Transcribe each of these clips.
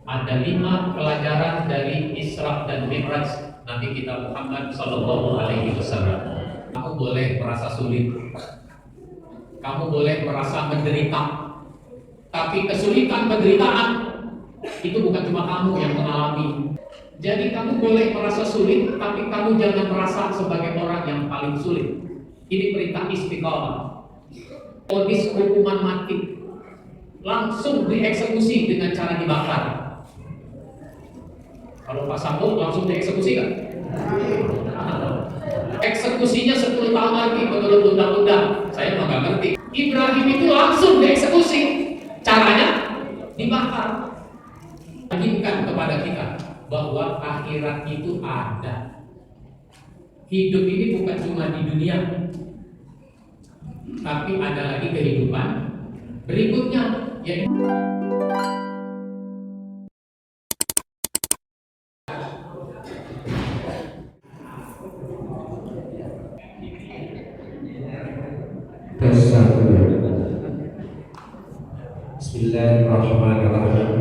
Ada 5 pelajaran dari Isra dan Mi'raj Nabi kita Muhammad Sallallahu Alaihi Wasallam. Kamu boleh merasa sulit, kamu boleh merasa menderita, tapi kesulitan penderitaan itu bukan cuma kamu yang mengalami. Jadi kamu boleh merasa sulit, tapi kamu jangan merasa sebagai orang yang paling sulit. Ini perintah istiqamah. Vonis hukuman mati langsung dieksekusi dengan cara dibakar. Kalau Pak Sambo langsung dieksekusi kan? Eksekusinya 10 tahun lagi menurut undang-undang. Saya mah nggak ngerti. Ibrahim itu langsung dieksekusi. Caranya dibakar. Yakinkan kepada kita bahwa akhirat itu ada. Hidup ini bukan cuma di dunia, tapi ada lagi kehidupan berikutnya, yaitu Bismillahirrahmanirrahim.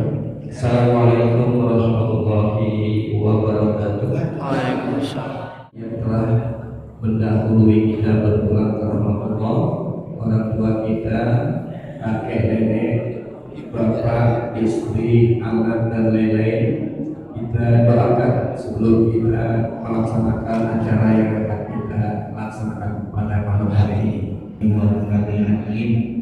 Assalamualaikum warahmatullahi wabarakatuh. Waalaikumsalam. Yang telah mendahului kita berpulang ke rahmatullah, orang tua kita, kakek nenek, bapak, istri, anak dan lain-lain, kita doakan sebelum kita melaksanakan acara yang akan kita laksanakan pada malam hari ini. Bismillahirrahmanirrahim.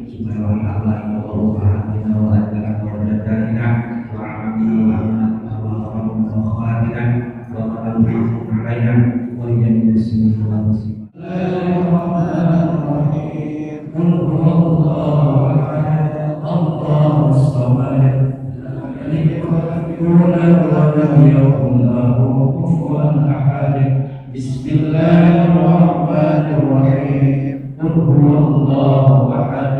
Qul huwallahu ahad.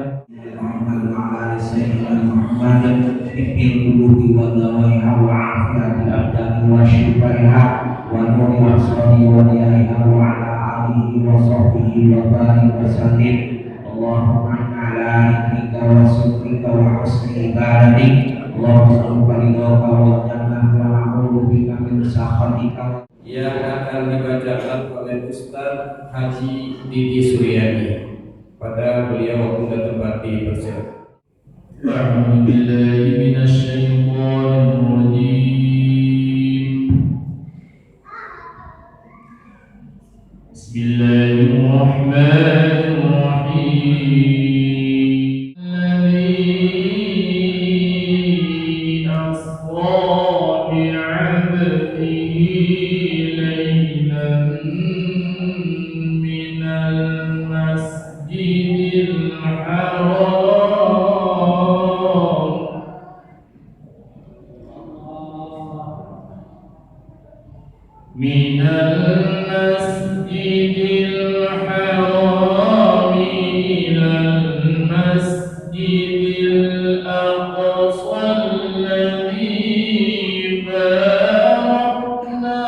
Yang akan dibacakan oleh Ustaz Haji Didi Suryadi. Pada beliau waktu dan tempat dipersilakan. A'udzu billahi minasy syaithanir rajim. Bismillahirrahmanirrahim. Alladzi asra bi'abdihi laylan minal masjidil haram ilal masjidil aqsa alladzi barakna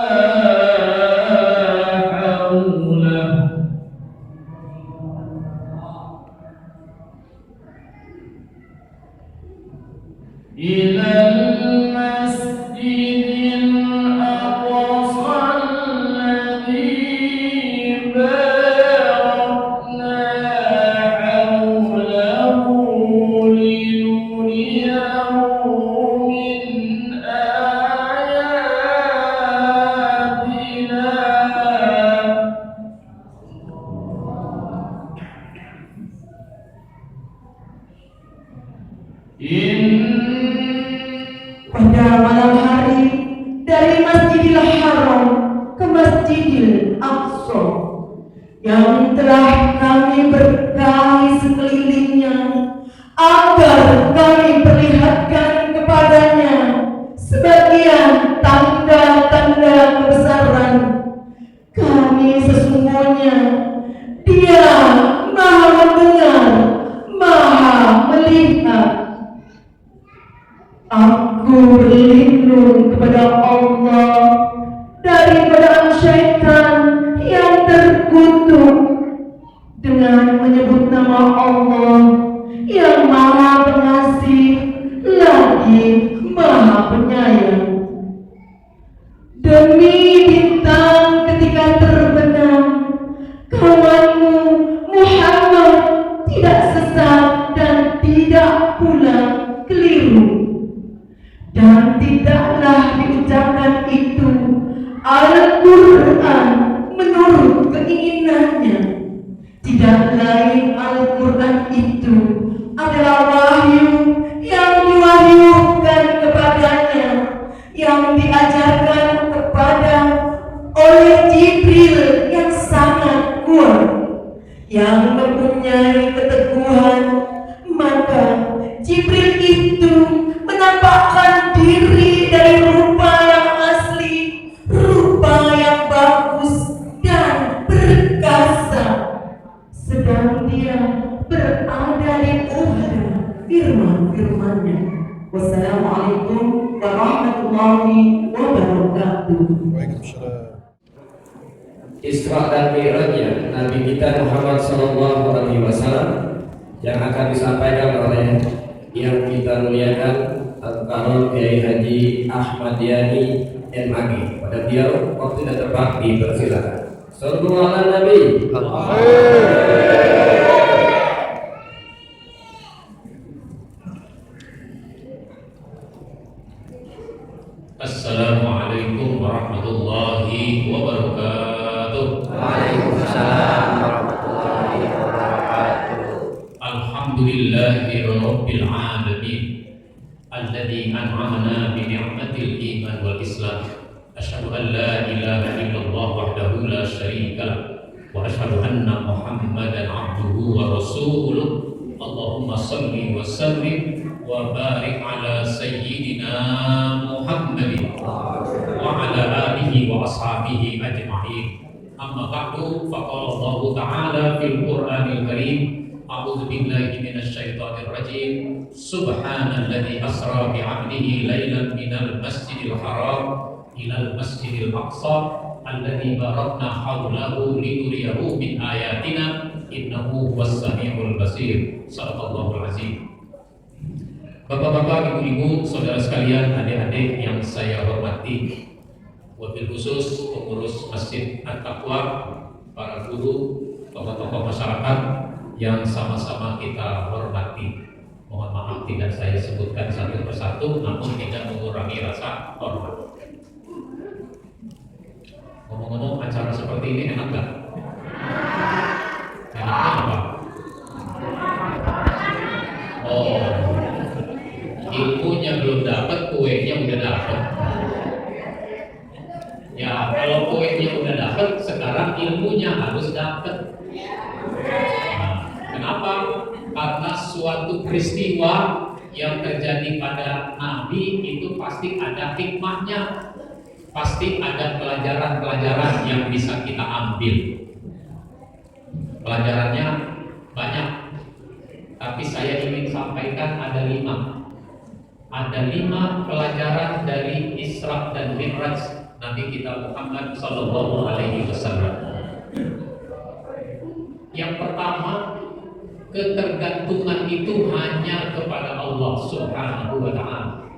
hawlahu ilal masjidil aqsa alladzi barakna hawlahu linuriyahu min ayatina. Pada malam hari dari Masjidil Haram ke Masjidil Aqsa yang telah kami berkahi sekelilingnya, agar kami perlihatkan kepadanya sebagian tanda-tanda kebesaran. Kami sesungguhnya Dia Maha mendengar, Maha melihat. Aku berlindung kepada Allah daripada syaitan yang terkutuk dengan menyebut nama Allah yang Maha Pengasih lagi Maha Penyayang. Demi bintang ketika terbenam, kawanmu Muhammad tidak sesat dan tidak pula keliru. Dan tidaklah diucapkan itu Al-Quran menurut keinginannya. Tidak lain Al-Quran itu adalah wahyu yang diwahyukan kepadanya, yang diajarkan kepada oleh Jibril yang sangat kuat, yang mempunyai keteguhan. Maka Jibril itu menampakkan diri dari rupa yang asli, rupa yang bagus dan perkasa, sedang dia berada di udara firman-firmannya. Wassalamualaikum warahmatullahi wabarakatuh. Isra dan Mi'rajnya Nabi kita Muhammad SAW yang akan disampaikan oleh yang kita muliakan Al-Qarol Kiai Haji Ahmad Yani MAG. Pada beliau waktu tidak terbakti, persilakan. Sallallahu ala Nabi. Assalamualaikum warahmatullahi wabarakatuh. Waalaikumsalam warahmatullahi wabarakatuh. Alhamdulillahi rabbil alamin alladzi an'amana bi ni'matil iman wal islam. Asyhadu an la ilaha illallah wahdahu la syarika lah wa asyhadu anna Muhammadan abduhu wa rasuluh. Allahumma shalli wa sallim wa barik ala sayyidina Muhammadin wa ala alihi wa ashabihi ajma'in. Amma ba'du, faqala Allah ta'ala fil Qur'anil Karim, a'udzu billahi minasy syaithanir rajim. Subhanalladzi asra bi 'abdihi lailan minal masjidil haram ilal masjidil aqsa alladzi barakna hawlahu linuriyahu min ayatina innahu huwas samiul basir. Shadaqallahul azim. Bapak-bapak, ibu-ibu, saudara sekalian, adik-adik yang saya hormati, wabil khusus pengurus Masjid At-Taqwa, para guru, tokoh-tokoh masyarakat yang sama-sama kita hormati. Mohon maaf tidak saya sebutkan satu persatu, namun tidak mengurangi rasa hormat. Ngomong-ngomong, acara seperti ini enak gak? Enaknya apa? Oh, ilmunya belum dapat, kuenya udah dapat. Ya, kalau kuenya udah dapat, sekarang ilmunya harus dapat. Nah, kenapa? Karena suatu peristiwa yang terjadi pada Nabi itu pasti ada hikmahnya, pasti ada pelajaran-pelajaran yang bisa kita ambil. Pelajarannya banyak, tapi saya ingin sampaikan ada 5. Ada 5 pelajaran dari Isra dan Mi'raj Nabi kita Muhammad Sallallahu Alaihi Wasallam. Yang pertama, ketergantungan itu hanya kepada Allah Subhanahu wa Ta'ala.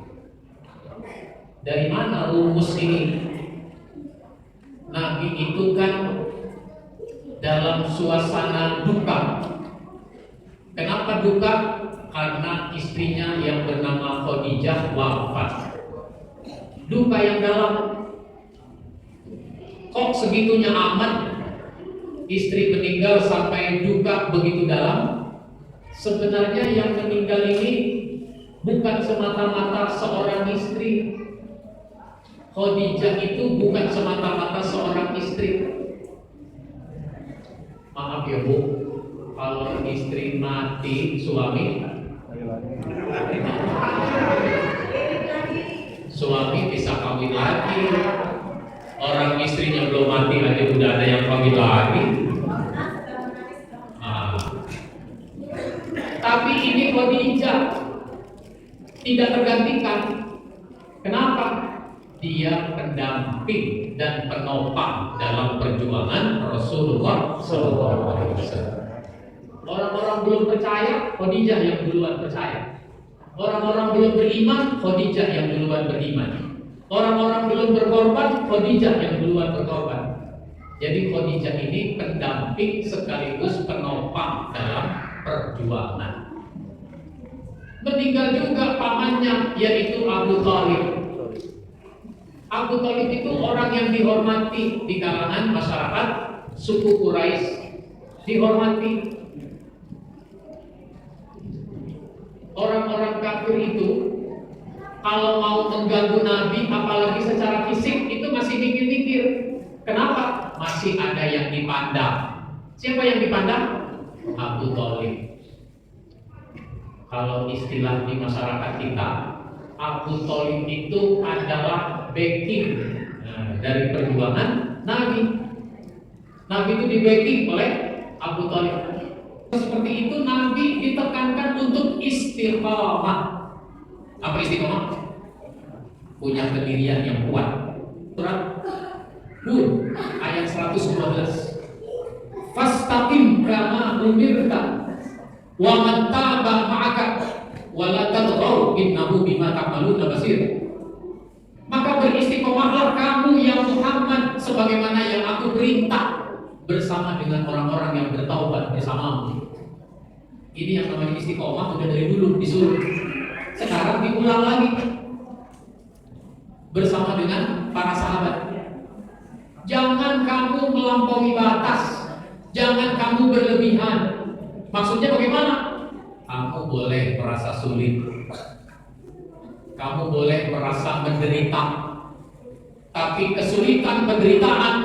Dari mana rumus ini? Nabi itu kan dalam suasana duka. Kenapa duka? Karena istrinya yang bernama Khadijah wafat. Duka yang dalam. Kok segitunya amat istri meninggal sampai duka begitu dalam? Sebenarnya yang meninggal ini bukan semata-mata seorang istri. Khadijah itu bukan semata-mata seorang istri. Maaf ya Bu, kalau istri mati, suami bisa kawin lagi. Orang istrinya belum mati aja udah ada yang kawin lagi. Tapi ini Khadijah tidak tergantikan. Kenapa? Dia pendamping dan penopang dalam perjuangan Rasulullah SAW. Orang-orang belum percaya, Khadijah yang duluan percaya. Orang-orang belum beriman, Khadijah yang duluan beriman. Orang-orang belum berkorban, Khadijah yang duluan berkorban. Jadi Khadijah ini pendamping sekaligus penopang dalam perjuangan. Meninggal juga pamannya, yaitu Abu Thalib. Abu Thalib itu orang yang dihormati di kalangan masyarakat suku Quraisy, dihormati. Orang-orang kafir itu kalau mau mengganggu Nabi, apalagi secara fisik, itu masih mikir-mikir. Kenapa? Masih ada yang dipandang. Siapa yang dipandang? Abu Thalib. Kalau istilah di masyarakat kita, Abu Thalib itu adalah backing dari perjuangan Nabi. Nabi itu di backing oleh Abu Thalib. Seperti itu Nabi ditekankan untuk istiqamah. Apa istiqamah? Punya pendirian yang kuat. Surat Hud ayat 112. Fastaqim kama umirta wa man taba ma'aka wa la tadghaw innahu bima ta'maluna basir. Maka beristiqomahlah kamu ya Muhammad sebagaimana yang aku perintah, bersama dengan orang-orang yang bertaubat bersamamu. Ini yang namanya istiqomah, udah dari dulu disuruh. Sekarang diulang lagi bersama dengan para sahabat. Jangan kamu melampaui batas, jangan kamu berlebihan. Maksudnya bagaimana? Kamu boleh merasa sulit, kamu boleh merasa menderita, tapi kesulitan penderitaan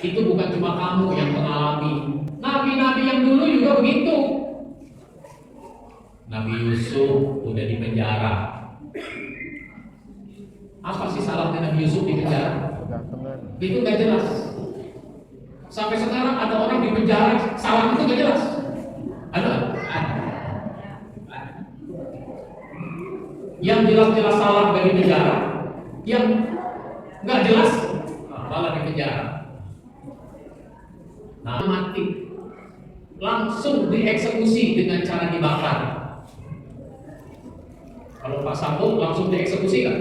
itu bukan cuma kamu yang mengalami. Nabi-nabi yang dulu juga begitu. Nabi Yusuf udah di penjara. Apa sih salahnya Nabi Yusuf di penjara? Itu nggak jelas. Sampai sekarang ada orang di penjara, salah itu nggak jelas. Ada. Yang jelas-jelas salah dari penjara, yang nggak jelas malah di penjara. Nah, mati langsung dieksekusi dengan cara dibakar. Kalau Pak Sambo langsung dieksekusi kan?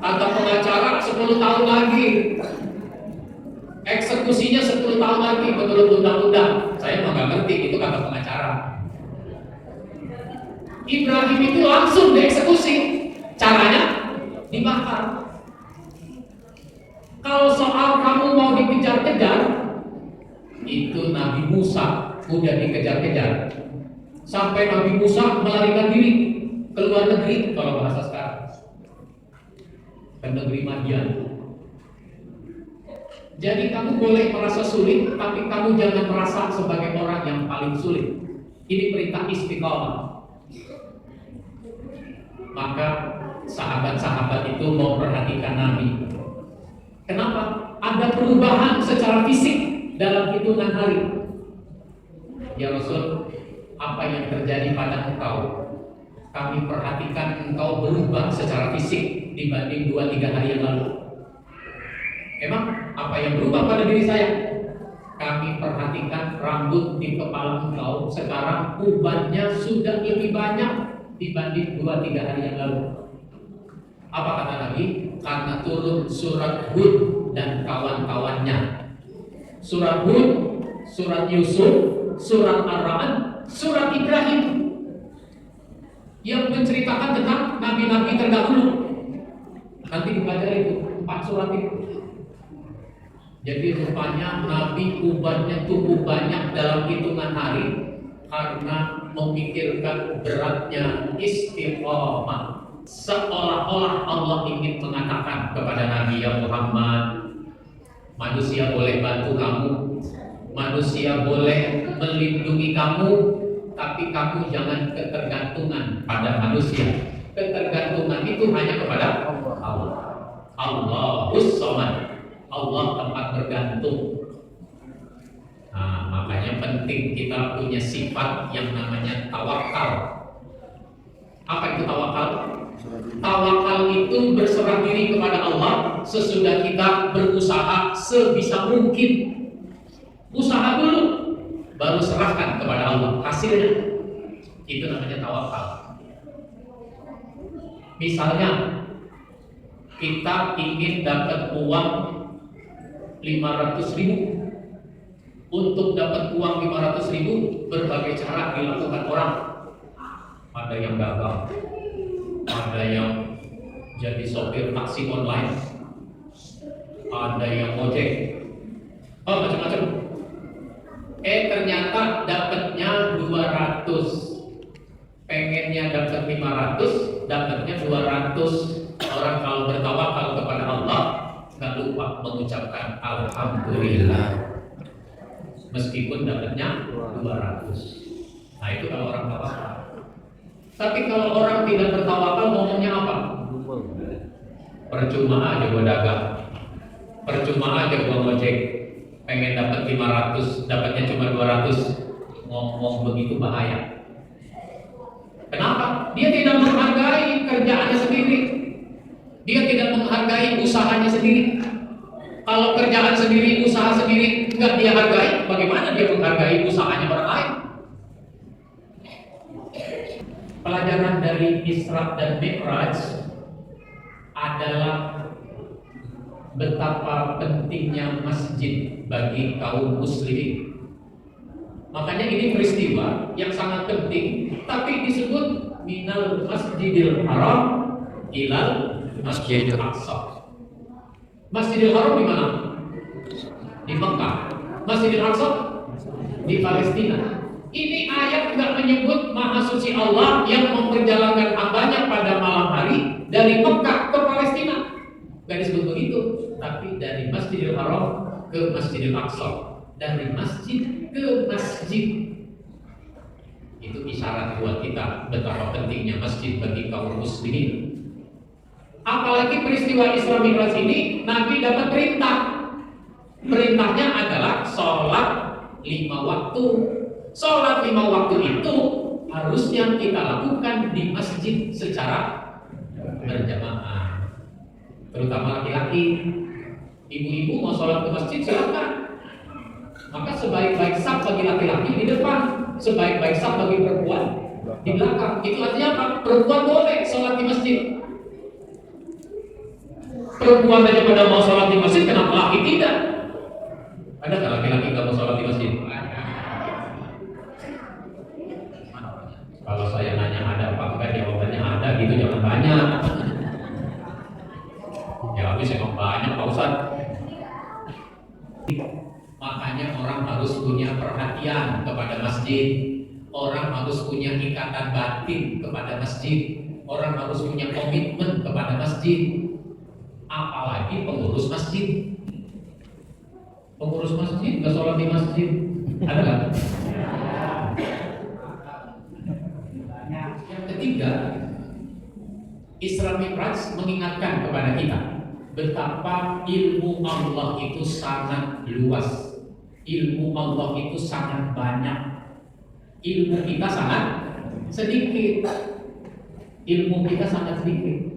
Kata pengacara 10 tahun lagi, eksekusinya 10 tahun lagi menurut undang-undang. Saya nggak ngerti itu kata pengacara. Ibrahim itu langsung dieksekusi, caranya dibakar. Kalau soal kamu mau dikejar-kejar, itu Nabi Musa udah dikejar-kejar. Sampai Nabi Musa melarikan diri ke luar negeri, kalau bahasa sekarang, ke negeri Madian. Jadi kamu boleh merasa sulit, tapi kamu jangan merasa sebagai orang yang paling sulit. Ini perintah istiqamah. Maka sahabat-sahabat itu mau perhatikan Nabi. Kenapa? Ada perubahan secara fisik dalam hitungan hari. Ya Rasul, apa yang terjadi pada engkau? Kami perhatikan engkau berubah secara fisik dibanding 2-3 hari yang lalu. Emang apa yang berubah pada diri saya? Kami perhatikan rambut di kepala engkau sekarang ubannya sudah lebih banyak dibanding 2-3 hari yang lalu. Apa kata Nabi? Karena turun surat Hud dan kawan-kawannya. Surat Hud, surat Yusuf, surat Ar-Ra'd, surat Ibrahim, yang menceritakan tentang nabi-nabi terdahulu. Nanti dipelajari itu 4 surat itu. Jadi rupanya Nabi ubannya tumbuh banyak dalam hitungan hari karena memikirkan beratnya istiqamah. Seolah-olah Allah ingin mengatakan kepada Nabi, ya Muhammad, manusia boleh bantu kamu, manusia boleh melindungi kamu, tapi kamu jangan ketergantungan pada manusia. Ketergantungan itu hanya kepada Allah. Allahus Samad, Allah tempat bergantung. Nah, makanya penting kita punya sifat yang namanya tawakal. Apa itu tawakal? Tawakal itu berserah diri kepada Allah sesudah kita berusaha sebisa mungkin. Usaha dulu, baru serahkan kepada Allah hasilnya. Itu namanya tawakal. Misalnya kita ingin dapat uang 500.000. Untuk dapat uang 500.000 berbagai cara dilakukan orang. Ada yang dagang, ada yang jadi sopir taksi online, ada yang ojek, macam-macam. Ternyata dapatnya 200, pengennya dapat 500, dapatnya 200. Orang kalau bertawakal kepada Allah nggak lupa mengucapkan alhamdulillah meskipun dapatnya 200. Nah itu kalau orang tawakal. Tapi kalau orang tidak bertawakal ngomongnya apa? Percuma aja gua dagang, percuma aja gua ngojek, pengen dapat 500, dapatnya cuma 200. Ngomong begitu bahaya. Kenapa? Dia tidak menghargai kerjaannya sendiri. Dia tidak menghargai usahanya sendiri. Kalau kerjaan sendiri, usaha sendiri nggak dia hargai, bagaimana dia menghargai usahanya orang lain? Pelajaran dari Isra dan Mi'raj adalah betapa pentingnya masjid bagi kaum muslimin. Makanya ini peristiwa yang sangat penting, tapi disebut minal masjidil haram ilal masjidil aqsa. Masjidil Haram di mana? Di Mekah. Masjidil Aqsa di Palestina. Ini ayat nggak menyebut Maha Suci Allah yang memperjalankan hambanya pada malam hari dari Mekah ke Palestina. Nggak disebut begitu, tapi dari Masjidil Haram ke Masjidil Aqsa, dari masjid ke masjid. Itu isyarat buat kita betapa pentingnya masjid bagi kaum muslimin. Apalagi peristiwa Isra Mi'raj ini Nabi dapat perintah. Perintahnya adalah sholat 5 waktu. Sholat 5 waktu itu harusnya kita lakukan di masjid secara berjamaah. Terutama laki-laki. Ibu-ibu mau sholat ke masjid silakan. Maka sebaik-baik saf bagi laki-laki di depan, sebaik-baik saf bagi perempuan di belakang. Itu artinya apa? Perempuan boleh sholat di masjid. Perempuan aja pada mau sholat di masjid, kenapa laki tidak? Ada nggak laki-laki nggak mau sholat di masjid? Kalau saya nanya ada apa enggak, jawabannya ada gitu, jangan banyak. Ya habis emang banyak Pak Ustaz. Makanya orang harus punya perhatian kepada masjid. Orang harus punya ikatan batin kepada masjid. Orang harus punya komitmen kepada masjid. Apalagi pengurus masjid. Pengurus masjid nggak sholat di masjid, ada nggak? Yang ketiga, Isra Mi'raj mengingatkan kepada kita betapa ilmu Allah itu sangat luas, ilmu Allah itu sangat banyak, ilmu kita sangat sedikit, ilmu kita sangat sedikit.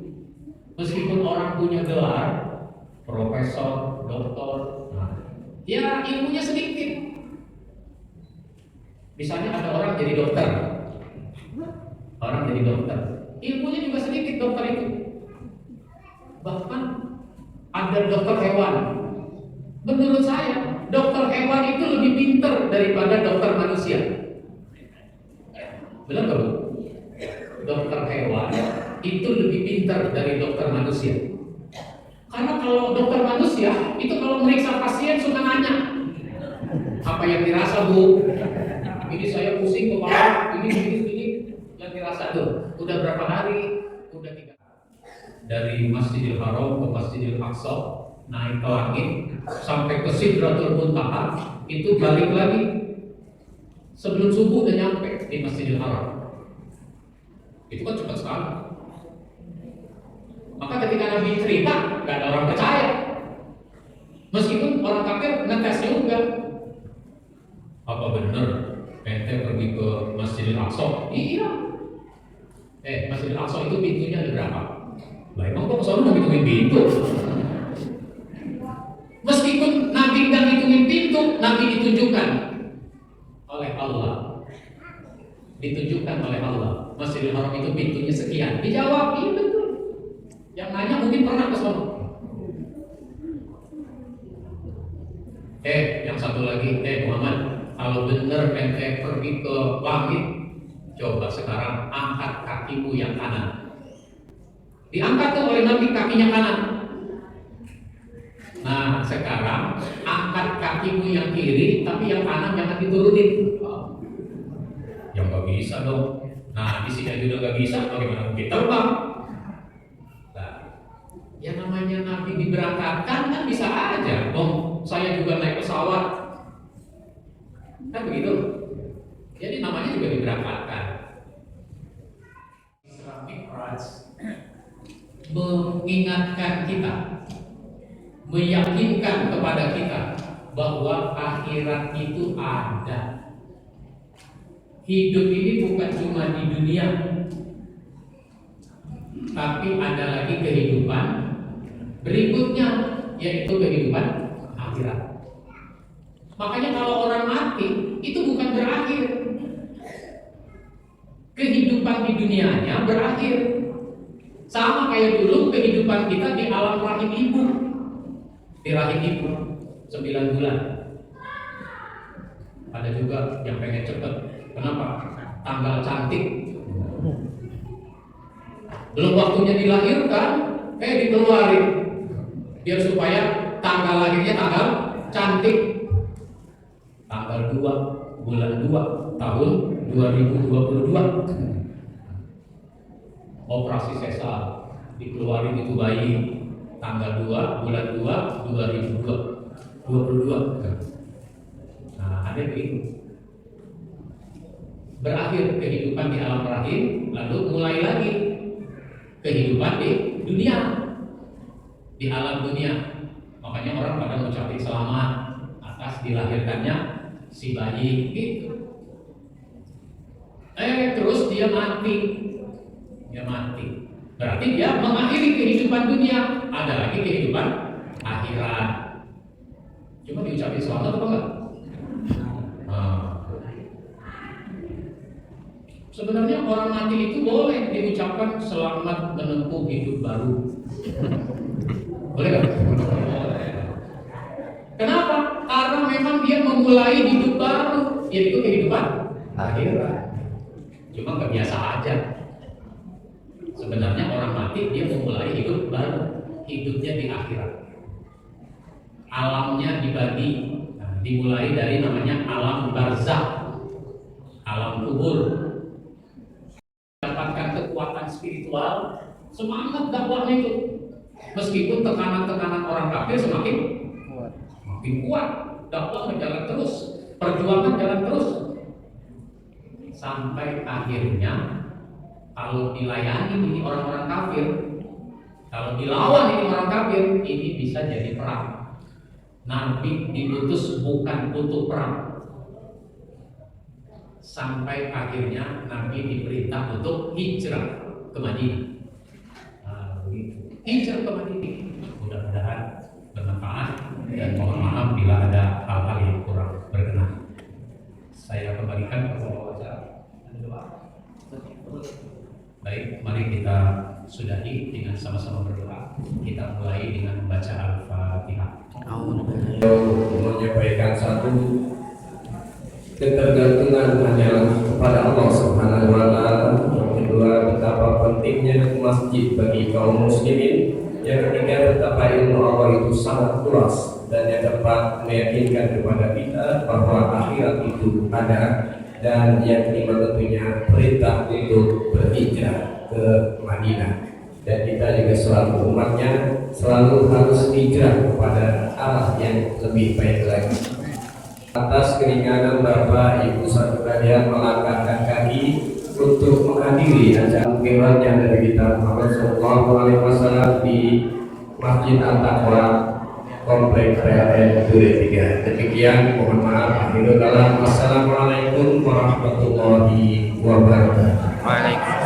Meskipun orang punya gelar profesor, doktor, ya ilmunya sedikit. Misalnya ada orang jadi dokter, ilmunya juga sedikit dokter itu. Bahkan ada dokter hewan. Menurut saya, dokter hewan itu lebih pintar daripada dokter manusia. Benar nggak Bu? Dokter hewan itu lebih pintar dari dokter manusia. Karena kalau dokter manusia itu kalau meriksa pasien suka nanya, apa yang dirasa Bu? Ini saya pusing kepala, ini yang dirasa tuh. Udah berapa hari? Udah 3 hari. Dari Masjidil Haram ke Masjidil Aqsa, naik ke langit sampai ke Sidratul Muntaha, itu balik lagi. Sebelum subuh udah nyampe di Masjidil Haram. Itu kan cepat sekali. Maka ketika Nabi cerita, gak ada orang percaya. Meskipun orang kafir ngetes juga. Apa benar ente pergi ke Masjidil Aqsa? Iya. Masjidil Aqsa itu pintunya ada berapa? Lah emang kok kesana mau hitungin pintu? Meskipun Nabi nggak hitungin pintu, Nabi ditunjukkan oleh Allah. ditunjukkan oleh Allah. Masjidil Haram itu pintunya sekian. Dijawab, iya betul. Yang nanya mungkin pernah ke sana. Yang satu lagi, Muhammad, kalau benar ente pergi ke langit, coba sekarang angkat kakimu yang kanan. Diangkat tuh oleh Nabi kakinya kanan. Nah sekarang angkat kakimu yang kiri, tapi yang kanan jangan diturunin. Yang gak bisa dong. Nah di sini juga gak bisa, bagaimana mungkin terbang? Nah, yang namanya Nabi diberangkatkan kan bisa aja. Saya juga naik pesawat, kan begitu. Jadi namanya juga diberangkatkan. Isra Mi'raj mengingatkan kita, meyakinkan kepada kita bahwa akhirat itu ada. Hidup ini bukan cuma di dunia, tapi ada lagi kehidupan berikutnya, yaitu kehidupan akhirat. Makanya kalau orang mati itu bukan berakhir, kehidupan di dunianya berakhir. Sama kayak dulu kehidupan kita di alam rahim ibu, di rahim ibu 9 bulan. Ada juga yang pengen cepet. Kenapa? Tanggal cantik. Belum waktunya dilahirkan, dikeluarin biar supaya tanggal lahirnya tanggal cantik. Tanggal 2 bulan 2 tahun 2022. Operasi sesar, dikeluarin itu bayi tanggal 2 bulan 2 2022. Nah, ada begitu. Berakhir kehidupan di alam rahim, lalu mulai lagi kehidupan di dunia, di alam dunia. Makanya orang pada mengucapkan selamat atas dilahirkannya si bayi gitu. Terus dia mati. Berarti dia mengakhiri kehidupan dunia. Ada lagi kehidupan akhirat. Cuma diucapin selamat apa enggak? Sebenarnya orang mati itu boleh diucapkan selamat menempuh hidup baru. Boleh nggak? Kenapa? Karena memang dia memulai hidup baru, yaitu kehidupan akhirat. Cuma nggak biasa aja. Sebenarnya orang mati dia memulai hidup baru, hidupnya di akhirat. Alamnya dibagi, dimulai dari namanya alam barzakh, alam kubur. Dapatkan kekuatan spiritual, semangat dakwahnya itu. Meskipun tekanan-tekanan orang kafir semakin kuat, dakwah jalan terus, perjuangan jalan terus, sampai akhirnya kalau dilayani ini orang-orang kafir, kalau dilawan ini orang kafir, ini bisa jadi perang. Nabi diutus bukan untuk perang. Sampai akhirnya Nabi diperintah untuk hijrah ke Madinah. Hijrah ke Madinah. Mudah-mudahan bermanfaat dan mohon maaf bila ada hal-hal yang kurang berkenan. Saya kembalikan ke wawancara. Baik, mari kita sudahi dengan sama-sama berdoa. Kita mulai dengan membaca Al-Fatihah. Menyampaikan satu ketergantungan hanyalah kepada Allah Subhanahu wa Ta'ala. Yang kedua, betapa pentingnya masjid bagi kaum muslimin. Yang ketiga, betapa ilmu Allah itu sangat luas. Dan yang keempat, meyakinkan kepada kita bahwa akhirat itu ada. Dan yang kelima tentunya perintah untuk berhijrah ke Madinah. Dan kita juga selalu umatnya selalu harus hijrah kepada arah yang lebih baik lagi. Atas keringanan Bapak Ibu sekalian melangkahkan kaki untuk menghadiri acara kelannya dari kita Muhammad SAW di Masjid At-Taqwa Komplek PLN Duren 3. Demikian, mohon maaf. Akhirul kalam. Wassalamualaikum warahmatullahi wabarakatuh. Waalaikumsalam.